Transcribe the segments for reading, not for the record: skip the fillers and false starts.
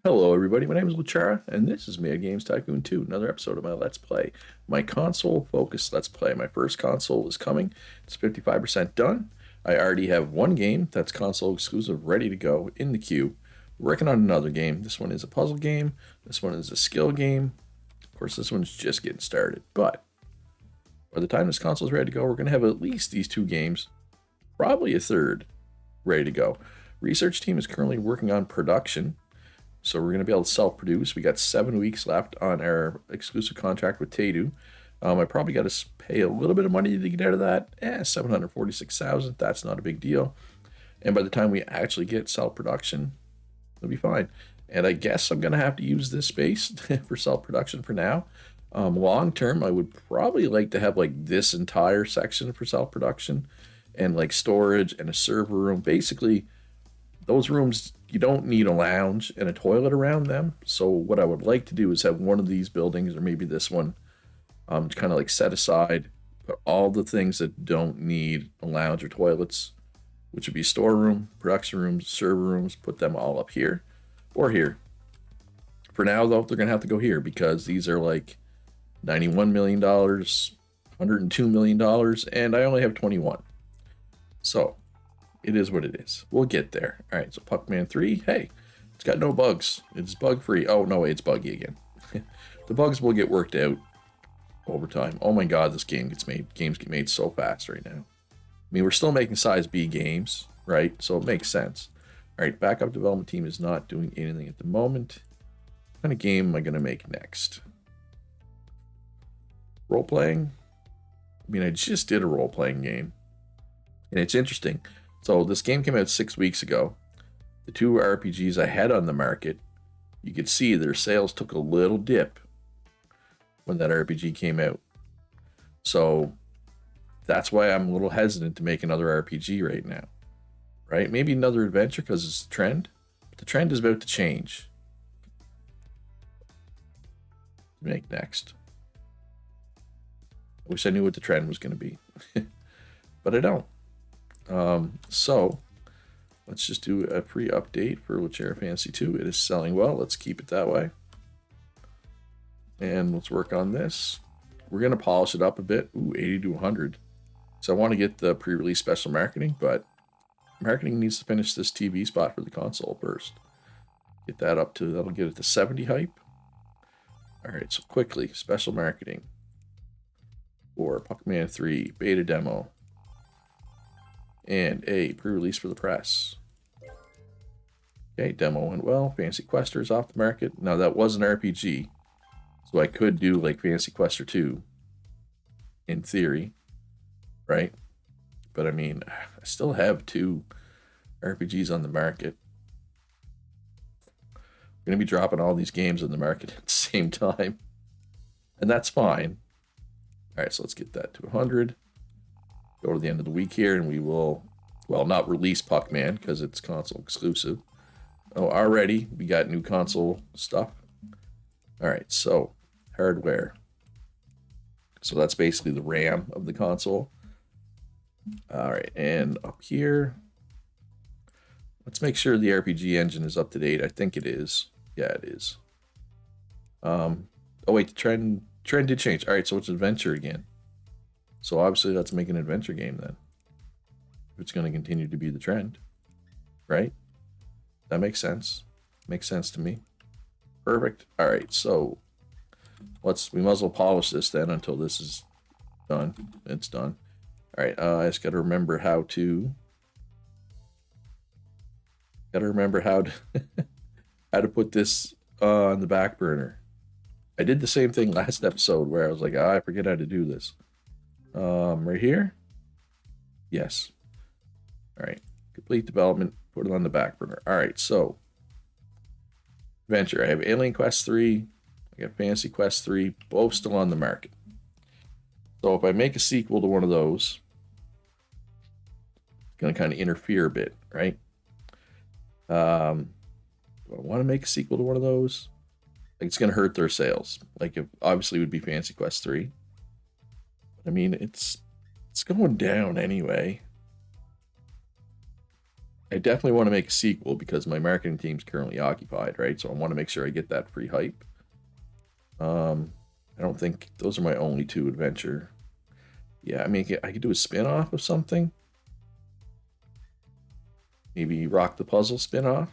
Hello everybody, my name is Luchara, and this is Mad Games Tycoon 2, another episode of my Let's Play. My console-focused Let's Play. My first console is coming. It's 55% done. I already have one game that's console exclusive ready to go in the queue. Working on another game. This one is a puzzle game. This one is a skill game. Of course, this one's just getting started. But by the time this console is ready to go, we're going to have at least these two games, probably a third, ready to go. Research team is currently working on production. So we're going to be able to self-produce. We got 7 weeks left on our exclusive contract with Tycoon. I probably got to pay a little bit of money to get out of that. 746,000. That's not a big deal. And by the time we actually get self-production, it'll be fine. And I guess I'm going to have to use this space for self-production for now. Long term, I would probably like to have like this entire section for self-production and like storage and a server room. Basically, those rooms, you don't need a lounge and a toilet around them. So what I would like to do is have one of these buildings, or maybe this one, kind of like set aside, put all the things that don't need a lounge or toilets, which would be storeroom, production rooms, server rooms, put them all up here or here. For now, though, they're going to have to go here because these are like $91 million, $102 million, and I only have 21. So it is what it is. We'll get there. All right, so Puckman 3, hey, it's got no bugs. It's bug-free. Oh, no, it's buggy again. The bugs will get worked out over time. Oh my god, this game gets made. Games get made so fast right now. I mean, we're still making size B games, right? So it makes sense. All right, backup development team is not doing anything at the moment. What kind of game am I going to make next? Role-playing? I mean, I just did a role-playing game. And it's interesting. So this game came out 6 weeks ago. The two RPGs I had on the market, you could see their sales took a little dip when that RPG came out. So that's why I'm a little hesitant to make another RPG right now. Right? Maybe another adventure because it's a trend. But the trend is about to change. Make next. I wish I knew what the trend was going to be. But I don't. So let's just do a pre-update for Luchara Fantasy 2. It is selling well. Let's keep it that way. And let's work on this. We're going to polish it up a bit. Ooh, 80 to 100. So I want to get the pre-release special marketing, but marketing needs to finish this TV spot for the console first. Get that up to, that'll get it to 70 hype. All right, so quickly, special marketing for Puckman 3 beta demo. And a pre-release for the press. Okay, demo went well. Fantasy Quester is off the market. Now that was an RPG, so I could do like Fantasy Quester 2 in theory, right? But I mean, I still have two RPGs on the market. I'm going to be dropping all these games on the market at the same time, and that's fine. All right, so let's get that to 100. Go to the end of the week here, and we will, well, not release Puckman because it's console exclusive. Oh, already we got new console stuff. All right, so hardware. So that's basically the RAM of the console. All right, and up here, let's make sure the RPG engine is up to date. I think it is. Yeah, it is. Oh wait, the trend did change. All right, so it's adventure again. So obviously let's make an adventure game then. If it's going to continue to be the trend, right? That makes sense. Makes sense to me. Perfect. All right, so we might as well polish this then until this is done. It's done. All right, I just got to remember how to. Got to remember how to how to put this on the back burner. I did the same thing last episode where I was like, I forget how to do this. Right here. Yes. All right. Complete development. Put it on the back burner. All right. So, adventure. I have Alien Quest 3. I got Fantasy Quest 3. Both still on the market. So, if I make a sequel to one of those, it's going to kind of interfere a bit, right? Do I want to make a sequel to one of those? Like, it's going to hurt their sales. Like, obviously, it would be Fantasy Quest 3. I mean, it's going down anyway. I definitely want to make a sequel because my marketing team's currently occupied, right? So I want to make sure I get that free hype. I don't think those are my only two adventure. Yeah, I mean, I could do a spin-off of something. Maybe Rock the Puzzle spin-off.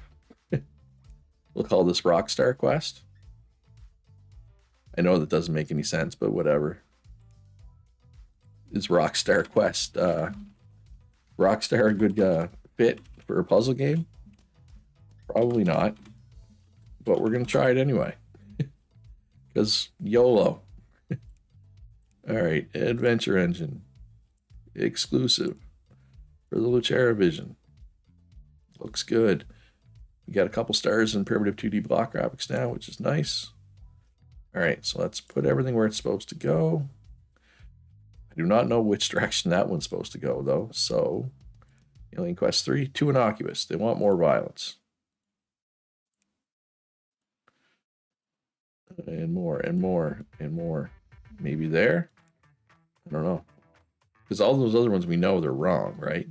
We'll call this Rockstar Quest. I know that doesn't make any sense, but whatever. Is Rockstar Quest Rockstar a good fit for a puzzle game? Probably not, but we're gonna try it anyway. Because YOLO. All right, Adventure Engine, exclusive for the Lucera Vision. Looks good. We got a couple stars in primitive 2D block graphics now, which is nice. All right, so let's put everything where it's supposed to go. I do not know which direction that one's supposed to go, though. So, Alien Quest 3, too innocuous. They want more violence. And more, and more, and more. Maybe there? I don't know. Because all those other ones we know they're wrong, right?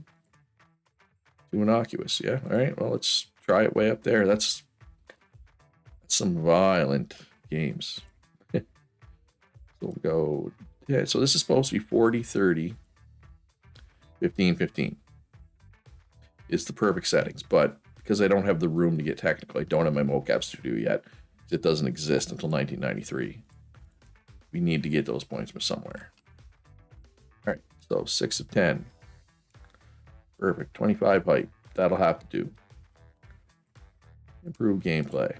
Too innocuous, yeah. All right, well, let's try it way up there. That's some violent games. So we'll go, yeah, so this is supposed to be 40, 30, 15, 15. It's the perfect settings, but because I don't have the room to get technical, I don't have my mocap studio yet. It doesn't exist until 1993. We need to get those points from somewhere. All right, so 6 of 10. Perfect. 25 height. That'll have to do. Improve gameplay.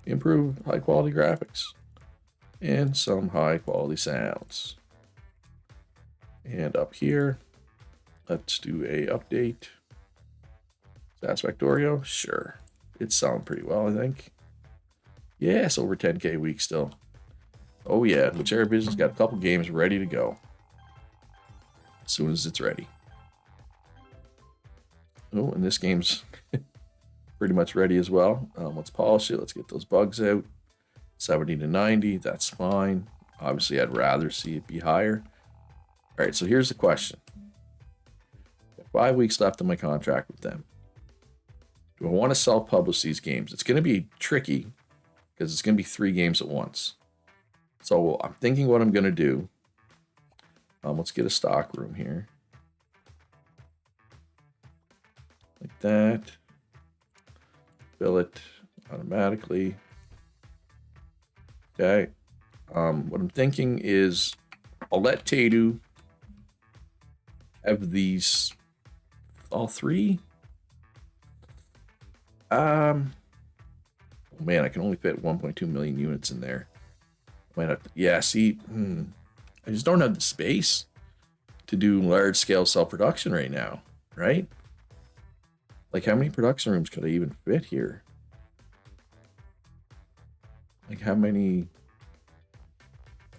Improve high quality graphics. And some high quality sounds. And up here, let's do a update. Satisfactorio? Sure. It's selling pretty well, I think. Yes, over 10K a week still. Oh yeah, Lucera Vision's got a couple games ready to go. As soon as it's ready. Oh, and this game's pretty much ready as well. Let's polish it. Let's get those bugs out. 70 to 90, that's fine. Obviously, I'd rather see it be higher. All right, so here's the question. 5 weeks left on my contract with them. Do I want to self-publish these games? It's going to be tricky because it's going to be 3 games at once. So I'm thinking what I'm going to do. Let's get a stock room here. Like that. Fill it automatically. Okay. What I'm thinking is I'll let Tadu have these all 3. Oh man, I can only fit 1.2 million units in there. Might have to, yeah, see, I just don't have the space to do large scale self-production right now, right? Like, how many production rooms could I even fit here? Like, how many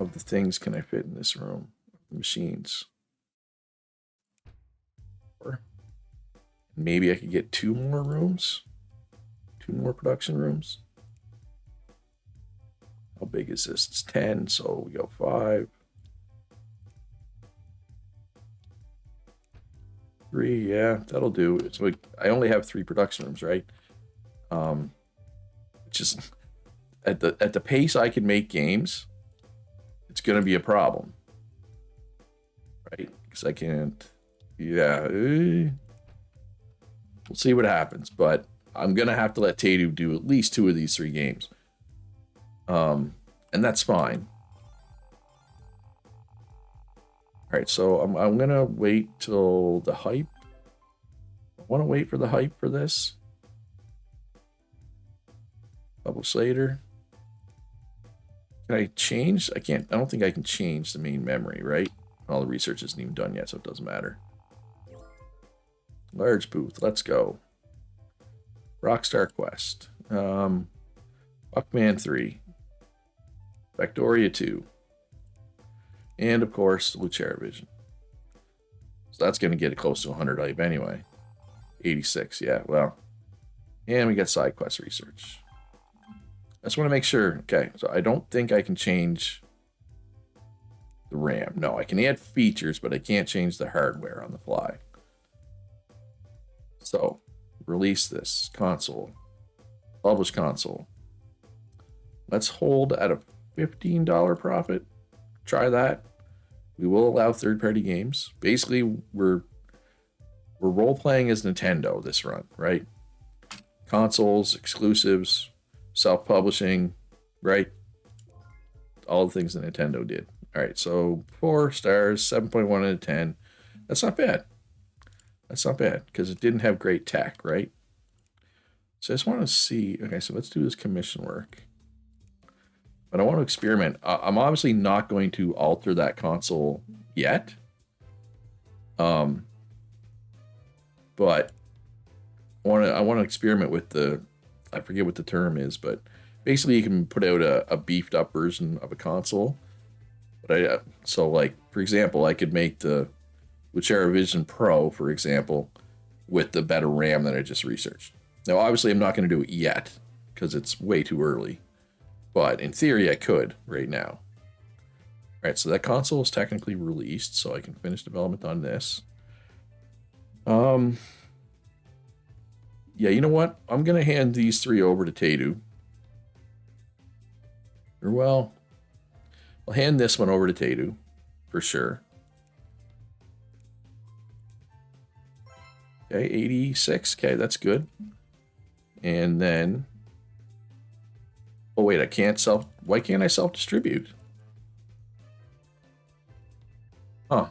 of the things can I fit in this room? Machines. Or maybe I could get 2 more rooms? 2 more production rooms? How big is this? It's 10, so we go 5. 3, yeah, that'll do. It's like I only have 3 production rooms, right? Just at the pace I can make games, it's gonna be a problem, right? Because I can't. Yeah, we'll see what happens, but I'm gonna have to let Tadu do at least 2 of these 3 games. And that's fine. All right, so I'm gonna wait till the hype. I want to wait for the hype for this. Publish later. Can I change? I can't. I don't think I can change the main memory, right? All the research isn't even done yet, so it doesn't matter. Large booth. Let's go. Rockstar Quest. Buckman 3. Factoria 2. And, of course, Lucera Vision. So that's going to get it close to 100 hype anyway. 86, yeah, well. And we got side quest research. I just want to make sure. Okay, so I don't think I can change the RAM. No, I can add features, but I can't change the hardware on the fly. So, release this console. Publish console. Let's hold at a $15 profit. Try that. We will allow third-party games. Basically, we're role-playing as Nintendo this run, right? Consoles, exclusives, self-publishing, right? All the things that Nintendo did. All right, so 4 stars, 7.1 out of 10. That's not bad. That's not bad because it didn't have great tech, right? So I just want to see. Okay, so let's do this commission work. But I want to experiment. I'm obviously not going to alter that console yet. But I want to experiment with the, I forget what the term is, but basically you can put out a beefed up version of a console. But so like for example, I could make the Luchera Vision Pro, for example, with the better RAM that I just researched. Now, obviously, I'm not going to do it yet because it's way too early. But in theory, I could right now. All right, so that console is technically released, so I can finish development on this. Yeah, you know what? I'm going to hand these 3 over to Tadu. Or, well, I'll hand this one over to Tadu, for sure. Okay, 86. Okay, that's good. And then, oh wait, I can't why can't I self-distribute? Huh.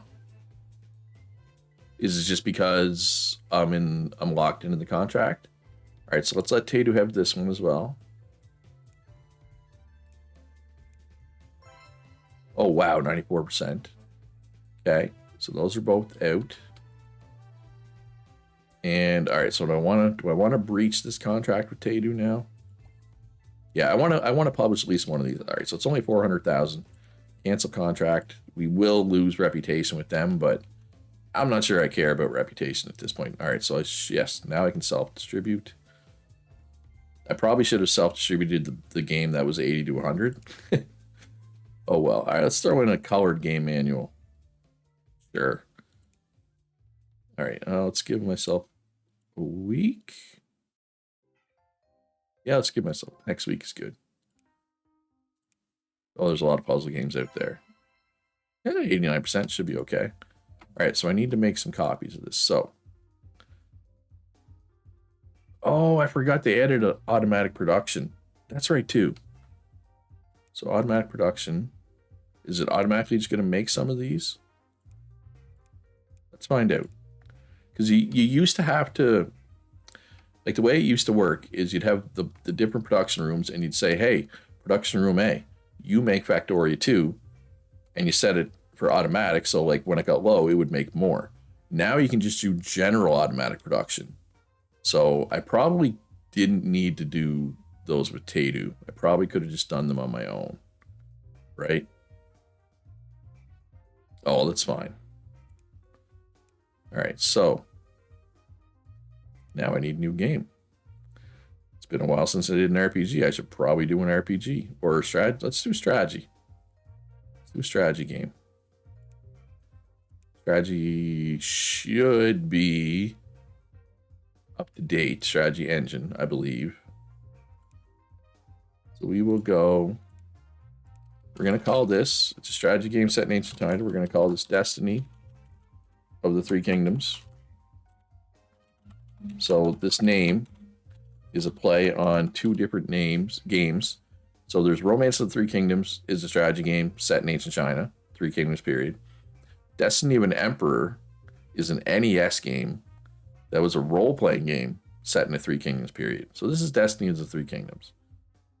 Is it just because I'm locked into the contract? All right, so let's let Tadu have this one as well. Oh wow, 94%. Okay, so those are both out. And all right, so do I want to breach this contract with Tadu now? Yeah, I want to publish at least one of these. All right, so it's only 400,000. Cancel contract. We will lose reputation with them, but I'm not sure I care about reputation at this point. All right, so yes, now I can self-distribute. I probably should have self-distributed the game that was 80 to 100. Oh well. All right, let's throw in a colored game manual. Sure. All right, let's give myself a week. Yeah, let's give myself next week is good. Oh, there's a lot of puzzle games out there. Yeah, 89% should be okay. All right, so I need to make some copies of this. So, oh, I forgot they added an automatic production. That's right too. So automatic production, is it automatically just going to make some of these? Let's find out. Because you used to have to, like the way it used to work is you'd have the different production rooms and you'd say, hey, production room A, you make Factoria 2, and you set it for automatic, so like when it got low, it would make more. Now you can just do general automatic production. So I probably didn't need to do those with Tadu. I probably could have just done them on my own, right? Oh, that's fine. All right, so now I need a new game. It's been a while since I did an RPG. I should probably do an RPG or a strategy. Let's do strategy. Let's do a strategy game. Strategy should be up to date. Strategy engine, I believe. So we will go. We're going to call this, it's a strategy game set in ancient China. We're going to call this Destiny of the Three Kingdoms. So this name is a play on 2 different games. So there's Romance of the Three Kingdoms is a strategy game set in ancient China, Three Kingdoms period. Destiny of an Emperor is an NES game that was a role-playing game set in the Three Kingdoms period. So this is Destiny of the Three Kingdoms.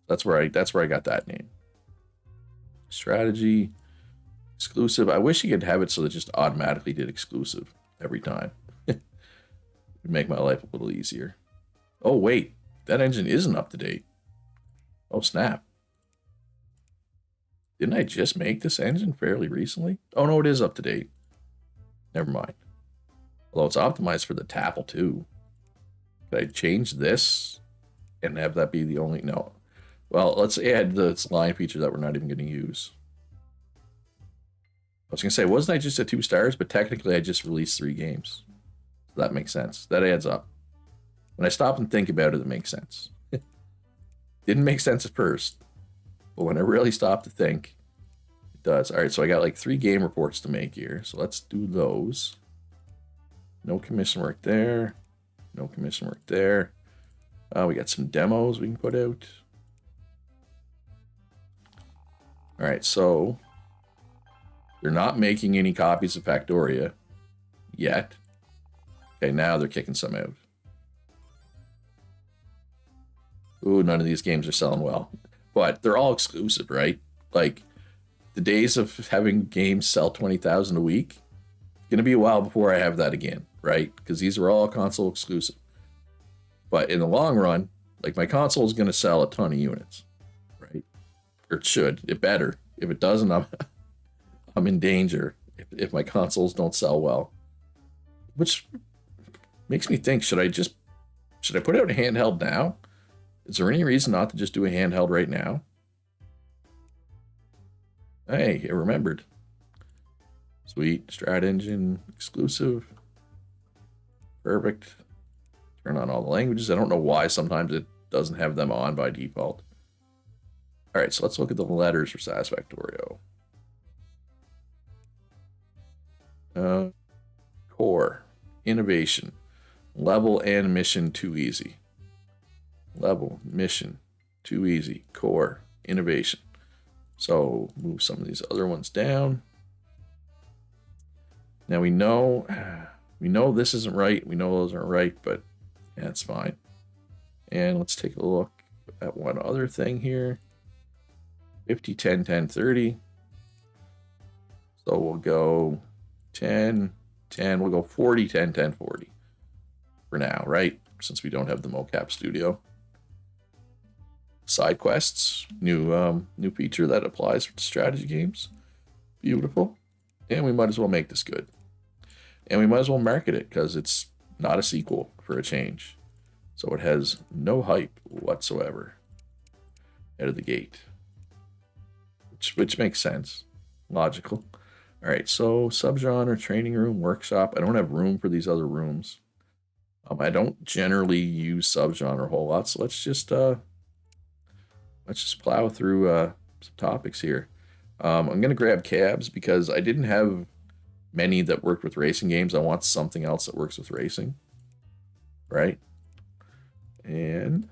That's where I got that name. Strategy exclusive. I wish you could have it so it just automatically did exclusive every time. It'd make my life a little easier. Oh wait, that engine isn't up to date. Oh snap. Didn't I just make this engine fairly recently? Oh no, it is up to date. Never mind. Although it's optimized for the Tapple too. Could I change this and have that be the only? No. Well, let's add this line feature that we're not even going to use. I was going to say, wasn't I just at 2 stars? But technically, I just released 3 games. So that makes sense. That adds up. When I stop and think about it, it makes sense. Didn't make sense at first, but when I really stop to think, it does. All right, so I got like 3 game reports to make here. So let's do those. No commission work there. No commission work there. We got some demos we can put out. All right, so they're not making any copies of Factoria yet. Okay, now they're kicking some out. Ooh, none of these games are selling well. But they're all exclusive, right? Like, the days of having games sell 20,000 a week, going to be a while before I have that again, right? Because these are all console exclusive. But in the long run, like, my console is going to sell a ton of units, right? Or it should. It better. If it doesn't, I'm in danger if my consoles don't sell well. Which makes me think, should I put out a handheld now? Is there any reason not to just do a handheld right now? Hey, I remembered. Sweet. Strat engine exclusive. Perfect. Turn on all the languages. I don't know why sometimes it doesn't have them on by default. All right, so let's look at the letters for Satisfactorio. Core, innovation, level and mission too easy. Level, mission, too easy. Core, innovation. So move some of these other ones down. Now we know this isn't right. We know those aren't right, but that's fine. And let's take a look at one other thing here. 50, 10, 10, 30. So we'll go 10, 10. We'll go 40, 10, 10, 40 for now, right? Since we don't have the mocap studio. Side quests, new feature that applies for strategy games. Beautiful. And we might as well make this good. And we might as well market it because it's not a sequel for a change. So it has no hype whatsoever out of the gate. Which makes sense. Logical. All right, so subgenre, training room, workshop. I don't have room for these other rooms. I don't generally use subgenre a whole lot, so let's just plow through some topics here. I'm gonna grab cabs because I didn't have many that worked with racing games. I want something else that works with racing, right? And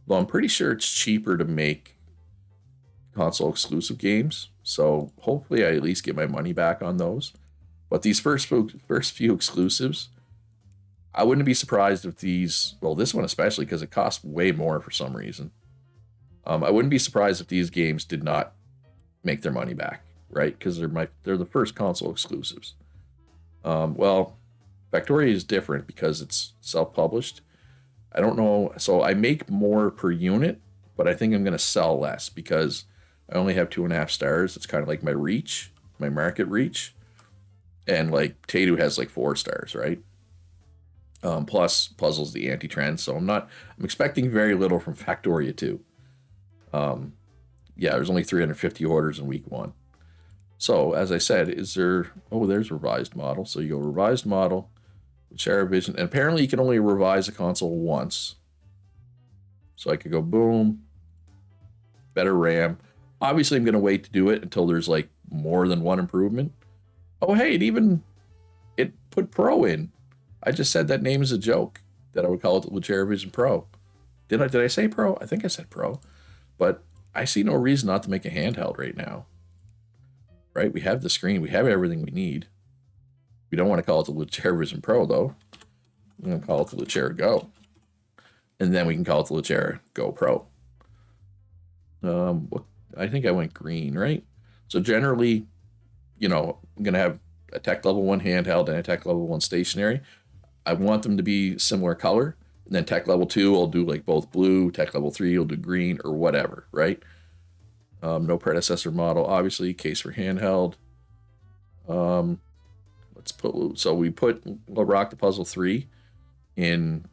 well, I'm pretty sure it's cheaper to make console exclusive games, so hopefully I at least get my money back on those. But these first few exclusives, I wouldn't be surprised if these, well, this one especially because it costs way more for some reason. I wouldn't be surprised if these games did not make their money back, right? Because they're the first console exclusives. Well, Factoria is different because it's self-published. I don't know, so I make more per unit, but I think I'm going to sell less because I only have 2.5 stars. It's kind of like my reach, my market reach. And like Tycoon has like 4 stars, right? Plus puzzles the anti-trend. So I'm expecting very little from Factoria 2. Yeah, there's only 350 orders in week 1. So as I said, there's revised model. So you go revised model, share vision, and apparently you can only revise a console once. So I could go boom, better RAM. Obviously, I'm going to wait to do it until there's like more than one improvement. Oh, hey, it put Pro in. I just said that name is a joke, that I would call it the Lucera Vision Pro. Did I say Pro? I think I said Pro. But I see no reason not to make a handheld right now. Right? We have the screen. We have everything we need. We don't want to call it the Lucera Vision Pro, though. We're going to call it the Lucera Go. And then we can call it the Lucera Go Pro. I think I went green, right? So generally, I'm going to have a tech level 1 handheld and a tech level 1 stationary. I want them to be similar color. And then tech level 2, I'll do like both blue. Tech level 3, I'll do green or whatever, right? No predecessor model, obviously. Case for handheld. We put Rock the Puzzle 3 in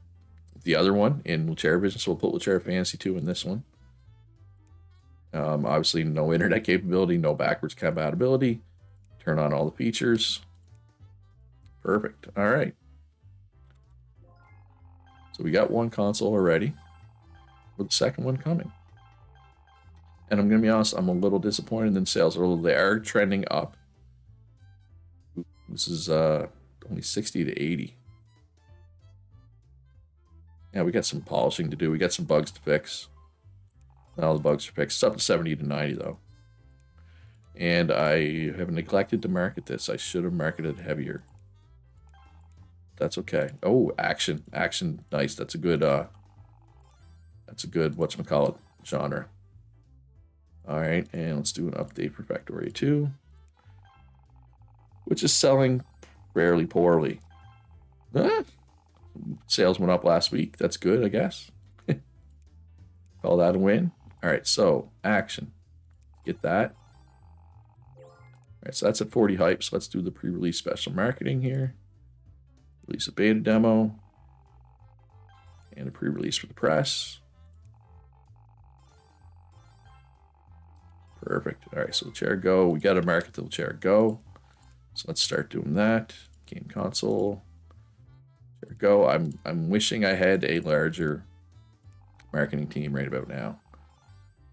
the other one in Lucera Vision. So we'll put Lucera Fantasy 2 in this one. Obviously, no internet capability, no backwards compatibility. Turn on all the features. Perfect. All right. So we got one console already, with the second one coming. And I'm going to be honest, I'm a little disappointed in sales, although they are trending up. This is only 60 to 80. Yeah, we got some polishing to do. We got some bugs to fix. Not all the bugs are fixed. It's up to 70 to 90, though. And I have neglected to market this. I should have marketed heavier. That's okay. Oh, action. Action, nice. That's a good, whatchamacallit, genre. All right, and let's do an update for Factorio 2, which is selling fairly poorly. Sales went up last week. That's good, I guess. Call that a win. All right, so action. Get that. All right, so that's at 40 hype. So let's do the pre-release special marketing here. Release a beta demo. And a pre-release for the press. Perfect. All right, so the chair go. We got to market the chair go. So let's start doing that. Game console. Chair go. I'm wishing I had a larger marketing team right about now.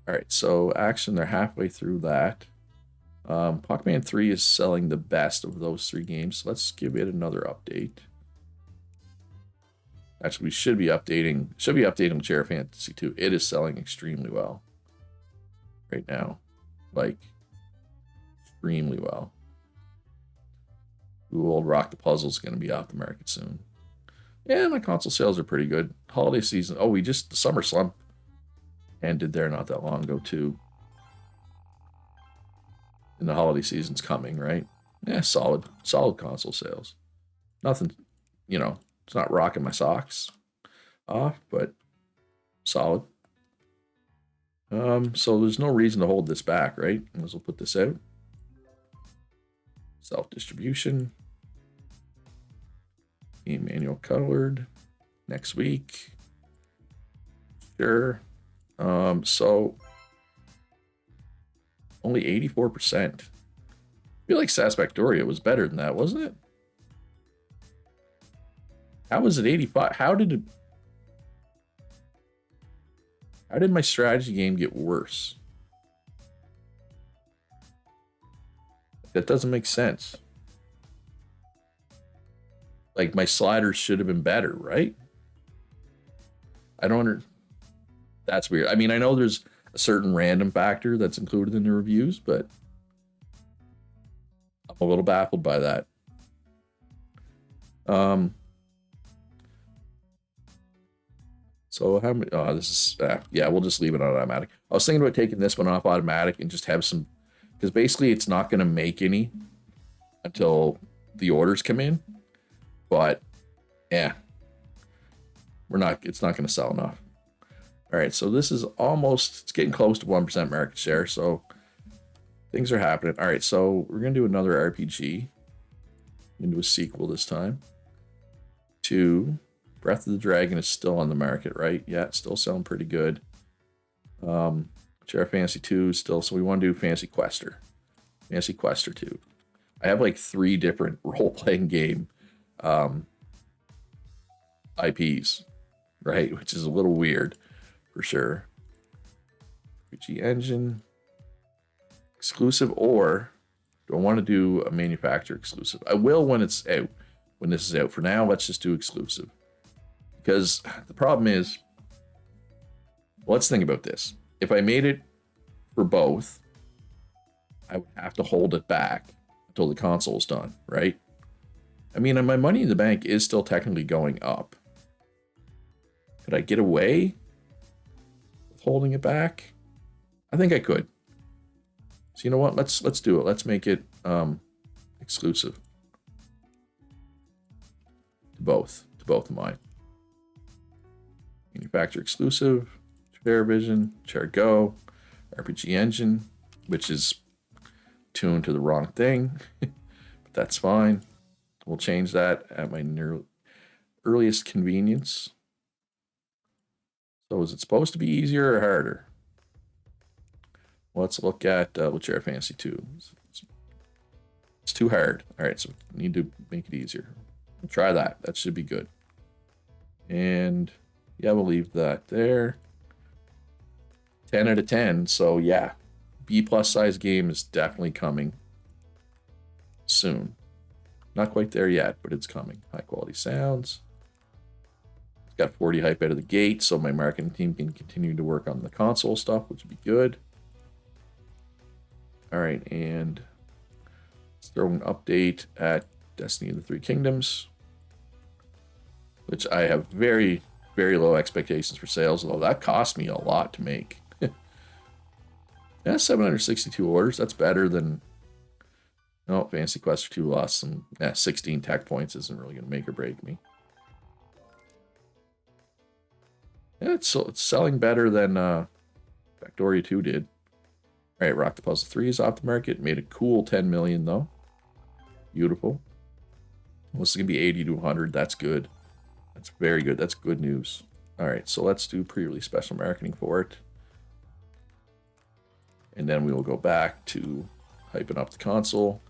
All right, so action. They're halfway through that. Pac-Man 3 is selling the best of those 3 games. So let's give it another update. Actually, we should be updating Chair Fantasy 2. It is selling extremely well right now. Like, extremely well. Ooh, old Rock the Puzzle is going to be off the market soon. Yeah, my console sales are pretty good. Holiday season. Oh, the summer slump ended there not that long ago, too. And the holiday season's coming, right? Yeah, solid console sales. Nothing, it's not rocking my socks off, but solid. So there's no reason to hold this back, right? As we'll put this out. Self-distribution. Game manual colored. Next week. Sure. So only 84%. I feel like Satisfactoria was better than that, wasn't it? How was it 85? How did my strategy game get worse? That doesn't make sense. Like, my sliders should have been better, right? I don't That's weird. I mean, I know there's a certain random factor that's included in the reviews, but I'm a little baffled by that. So how many? Oh, this is yeah. We'll just leave it on automatic. I was thinking about taking this one off automatic and just have some, because basically it's not going to make any until the orders come in. But yeah, it's not going to sell enough. All right, so this is it's getting close to 1% market share. So things are happening. All right, so we're going to do another RPG. Into a sequel this time. Breath of the Dragon is still on the market, right? Yeah, it's still selling pretty good. Chair Fantasy 2 is still, so we want to do Fantasy Quester 2. I have like 3 different role-playing game IPs, right? Which is a little weird, for sure. RPG Engine. Exclusive, or do I want to do a manufacturer exclusive? I will when it's out, when this is out. For now, let's just do exclusive. Because the problem is, let's think about this. If I made it for both, I would have to hold it back until the console's done, right? I mean, my money in the bank is still technically going up. Could I get away with holding it back? I think I could. So you know what? Let's do it. Let's make it exclusive to both of mine. Manufacturer exclusive, Fair Vision, Chair Go, RPG Engine, which is tuned to the wrong thing, but that's fine. We'll change that at my earliest convenience. So is it supposed to be easier or harder? Let's look at Chair Fantasy 2. It's too hard. All right, so we need to make it easier. We'll try that. That should be good. And yeah, we'll leave that there. 10 out of 10. So yeah, B+ size game is definitely coming soon. Not quite there yet, but it's coming. High quality sounds. It's got 40 hype out of the gate, so my marketing team can continue to work on the console stuff, which would be good. All right, and let's throw an update at Destiny of the Three Kingdoms, which I have very, very low expectations for sales, although that cost me a lot to make. Yeah, 762 orders. That's better than... No, Fantasy Quest 2 lost some... 16 tech points isn't really going to make or break me. Yeah, it's selling better than Factoria 2 did. All right, Rock the Puzzle 3 is off the market. Made a cool 10 million, though. Beautiful. Well, this is going to be 80 to 100. That's good. That's very good. That's good news. All right, so let's do pre-release special marketing for it. And then we will go back to hyping up the console.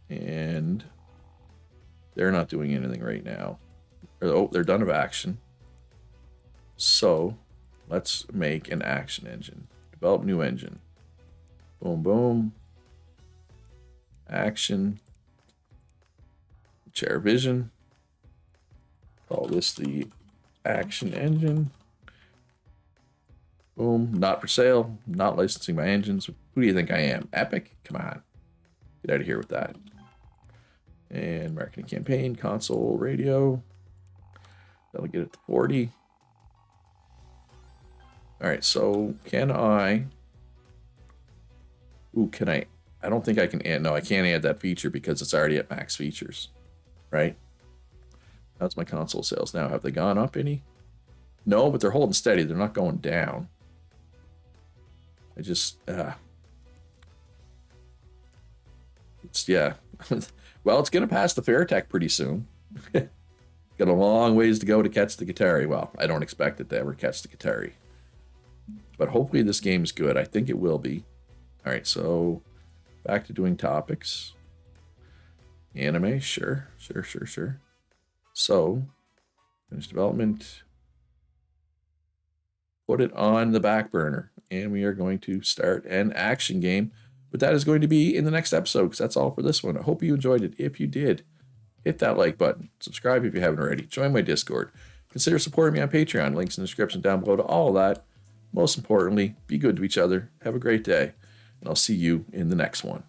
And they're not doing anything right now. Oh, they're done of action. So let's make an action engine. Develop new engine. Boom, boom. Action. Chair Vision. Call this the action engine. Boom. Not for sale. Not licensing my engines. Who do you think I am? Epic? Come on. Get out of here with that. And marketing campaign. Console radio. That'll get it to 40. All right, so can I... Ooh, can I... I don't think I can add... No, I can't add that feature because it's already at max features. Right? How's my console sales now? Have they gone up any? No, but they're holding steady. They're not going down. I just... It's... Yeah. Well, it's going to pass the Fairtech pretty soon. Got a long ways to go to catch the Qatari. Well, I don't expect it to ever catch the Qatari. But hopefully this game's good. I think it will be. All right, so back to doing topics. Anime, sure. So, finish development. Put it on the back burner. And we are going to start an action game. But that is going to be in the next episode, because that's all for this one. I hope you enjoyed it. If you did, hit that like button. Subscribe if you haven't already. Join my Discord. Consider supporting me on Patreon. Links in the description down below to all of that. Most importantly, be good to each other. Have a great day. And I'll see you in the next one.